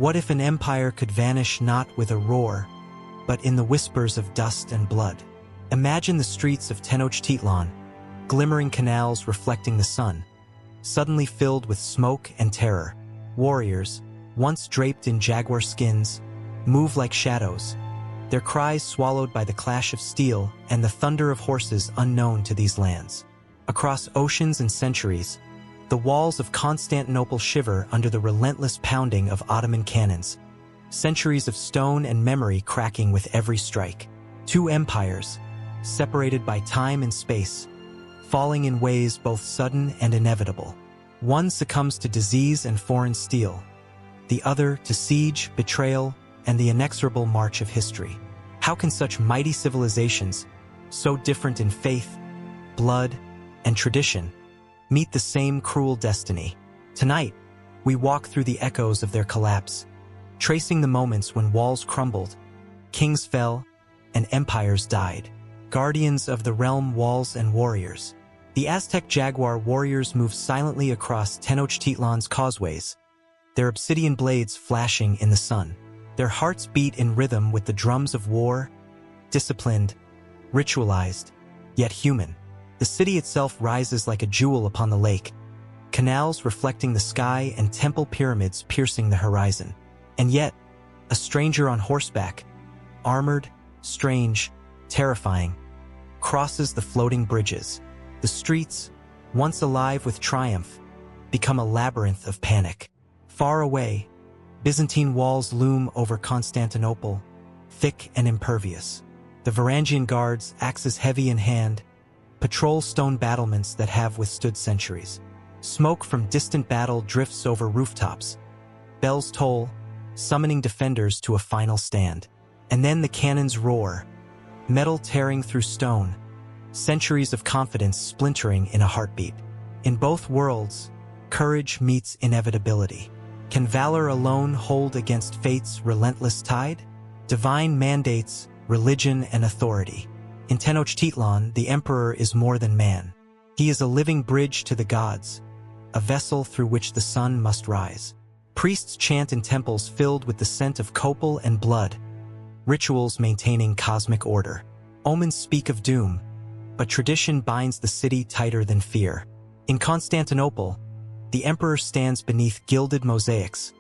What if an empire could vanish not with a roar, but in the whispers of dust and blood? Imagine the streets of Tenochtitlán, glimmering canals reflecting the sun, suddenly filled with smoke and terror. Warriors, once draped in jaguar skins, move like shadows, their cries swallowed by the clash of steel and the thunder of horses unknown to these lands. Across oceans and centuries, the walls of Constantinople shiver under the relentless pounding of Ottoman cannons, centuries of stone and memory cracking with every strike. Two empires, separated by time and space, falling in ways both sudden and inevitable. One succumbs to disease and foreign steel, the other to siege, betrayal, and the inexorable march of history. How can such mighty civilizations, so different in faith, blood, and tradition, meet the same cruel destiny? Tonight, we walk through the echoes of their collapse, tracing the moments when walls crumbled, kings fell, and empires died. Guardians of the realm, walls, and warriors. The Aztec jaguar warriors move silently across Tenochtitlán's causeways, their obsidian blades flashing in the sun. Their hearts beat in rhythm with the drums of war, disciplined, ritualized, yet human. The city itself rises like a jewel upon the lake, canals reflecting the sky and temple pyramids piercing the horizon. And yet, a stranger on horseback, armored, strange, terrifying, crosses the floating bridges. The streets, once alive with triumph, become a labyrinth of panic. Far away, Byzantine walls loom over Constantinople, thick and impervious. The Varangian Guards, axes heavy in hand, patrol stone battlements that have withstood centuries. Smoke from distant battle drifts over rooftops. Bells toll, summoning defenders to a final stand. And then the cannons roar, metal tearing through stone, centuries of confidence splintering in a heartbeat. In both worlds, courage meets inevitability. Can valor alone hold against fate's relentless tide? Divine mandates, religion, and authority. In Tenochtitlan, the emperor is more than man. He is a living bridge to the gods, a vessel through which the sun must rise. Priests chant in temples filled with the scent of copal and blood, rituals maintaining cosmic order. Omens speak of doom, but tradition binds the city tighter than fear. In Constantinople, the emperor stands beneath gilded mosaics,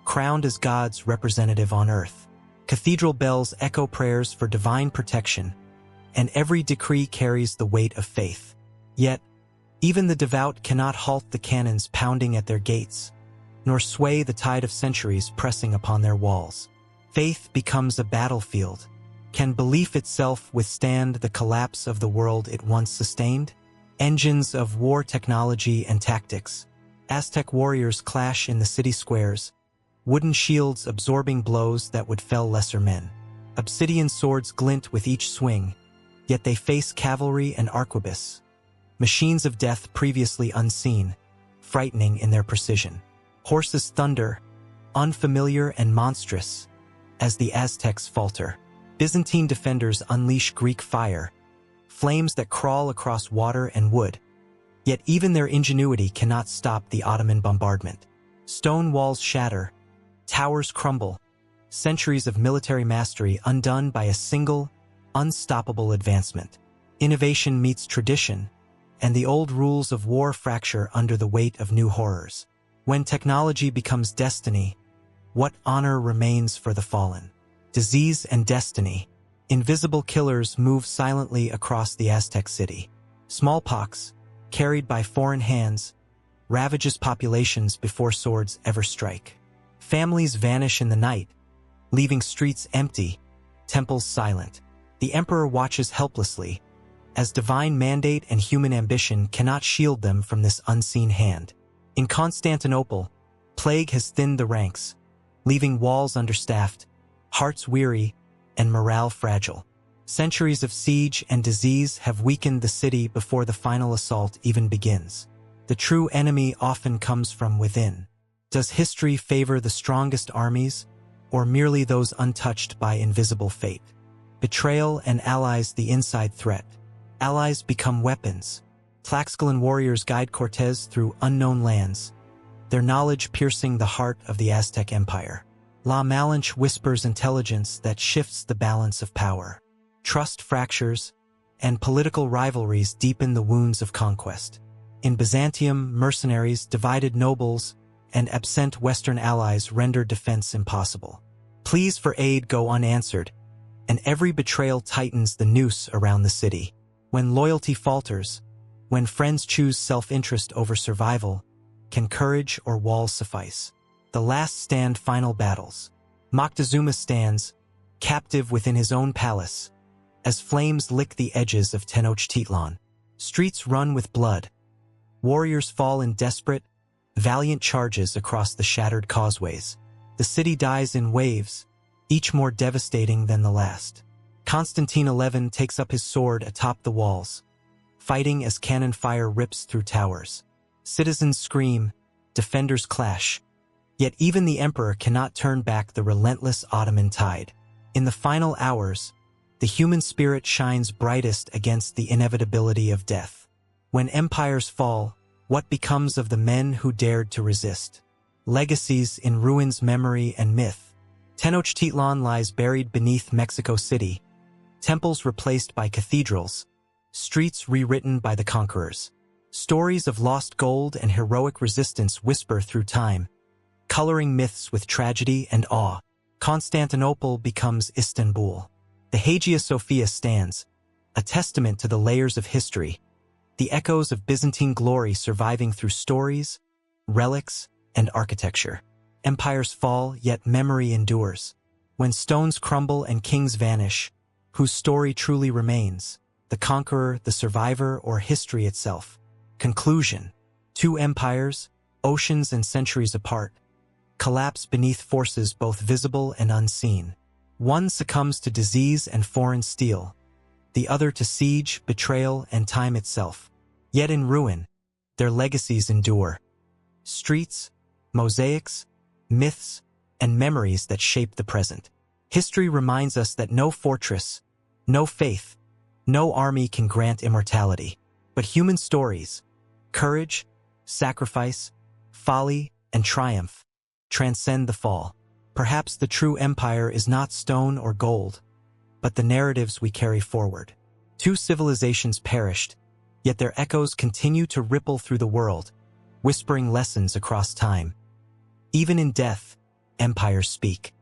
crowned as God's representative on earth. Cathedral bells echo prayers for divine protection, and every decree carries the weight of faith. Yet, even the devout cannot halt the cannons pounding at their gates, nor sway the tide of centuries pressing upon their walls. Faith becomes a battlefield. Can belief itself withstand the collapse of the world it once sustained? Engines of war, technology, and tactics. Aztec warriors clash in the city squares, wooden shields absorbing blows that would fell lesser men. Obsidian swords glint with each swing, yet they face cavalry and arquebus, machines of death previously unseen, frightening in their precision. Horses thunder, unfamiliar and monstrous, as the Aztecs falter. Byzantine defenders unleash Greek fire, flames that crawl across water and wood. Yet even their ingenuity cannot stop the Ottoman bombardment. Stone walls shatter, towers crumble, centuries of military mastery undone by a single, unstoppable advancement. Innovation meets tradition, and the old rules of war fracture under the weight of new horrors. When technology becomes destiny, what honor remains for the fallen? Disease and destiny. Invisible killers move silently across the Aztec city. Smallpox, carried by foreign hands, ravages populations before swords ever strike. Families vanish in the night, leaving streets empty, temples silent. The emperor watches helplessly, as divine mandate and human ambition cannot shield them from this unseen hand. In Constantinople, plague has thinned the ranks, leaving walls understaffed, hearts weary, and morale fragile. Centuries of siege and disease have weakened the city before the final assault even begins. The true enemy often comes from within. Does history favor the strongest armies, or merely those untouched by invisible fate? Betrayal and allies the inside threat. Allies become weapons. Tlaxcalan warriors guide Cortez through unknown lands, their knowledge piercing the heart of the Aztec Empire. La Malinche whispers intelligence that shifts the balance of power. Trust fractures, and political rivalries deepen the wounds of conquest. In Byzantium, mercenaries, divided nobles, and absent Western allies rendered defense impossible. Pleas for aid go unanswered, and every betrayal tightens the noose around the city. When loyalty falters, when friends choose self-interest over survival, can courage or walls suffice? The last stand final battles. Moctezuma stands, captive within his own palace, as flames lick the edges of Tenochtitlan. Streets run with blood. Warriors fall in desperate, valiant charges across the shattered causeways. The city dies in waves, each more devastating than the last. Constantine XI takes up his sword atop the walls, fighting as cannon fire rips through towers. Citizens scream, defenders clash. Yet even the emperor cannot turn back the relentless Ottoman tide. In the final hours, the human spirit shines brightest against the inevitability of death. When empires fall, what becomes of the men who dared to resist? Legacies in ruins, memory, and myth. Tenochtitlan lies buried beneath Mexico City, temples replaced by cathedrals, streets rewritten by the conquerors. Stories of lost gold and heroic resistance whisper through time, coloring myths with tragedy and awe. Constantinople becomes Istanbul. The Hagia Sophia stands, a testament to the layers of history, the echoes of Byzantine glory surviving through stories, relics, and architecture. Empires fall, yet memory endures. When stones crumble and kings vanish, whose story truly remains? The conqueror, the survivor, or history itself? Conclusion. Two empires, oceans and centuries apart, collapse beneath forces both visible and unseen. One succumbs to disease and foreign steel, the other to siege, betrayal, and time itself. Yet in ruin, their legacies endure. Streets, mosaics, myths, and memories that shape the present. History reminds us that no fortress, no faith, no army can grant immortality. But human stories, courage, sacrifice, folly, and triumph, transcend the fall. Perhaps the true empire is not stone or gold, but the narratives we carry forward. Two civilizations perished, yet their echoes continue to ripple through the world, whispering lessons across time. Even in death, empires speak.